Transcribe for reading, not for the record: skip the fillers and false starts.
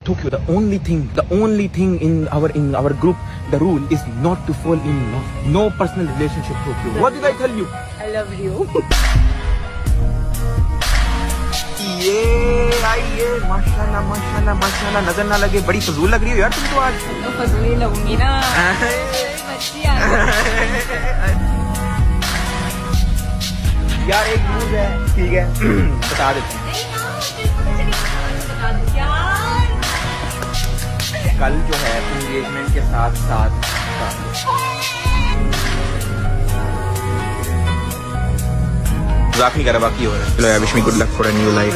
Tokyo, the only thing in our group, the rule is not to fall in love. No personal relationship, Tokyo. What did I tell you? I love you. ये आइए, माशाल्लाह माशाल्लाह माशाल्लाह, नजर ना लगे, बड़ी फजूल लग रही हो यार तुम तो आज। तो फजूल ही लगूंगी ना। बच्ची आ गई। यार एक न्यूज है, ठीक है बता देते हैं। कल जो है एंगेजमेंट के साथ मजाक नहीं कर रहा, बाकी हो रहा है। चलो यार, wish me good luck for a new life.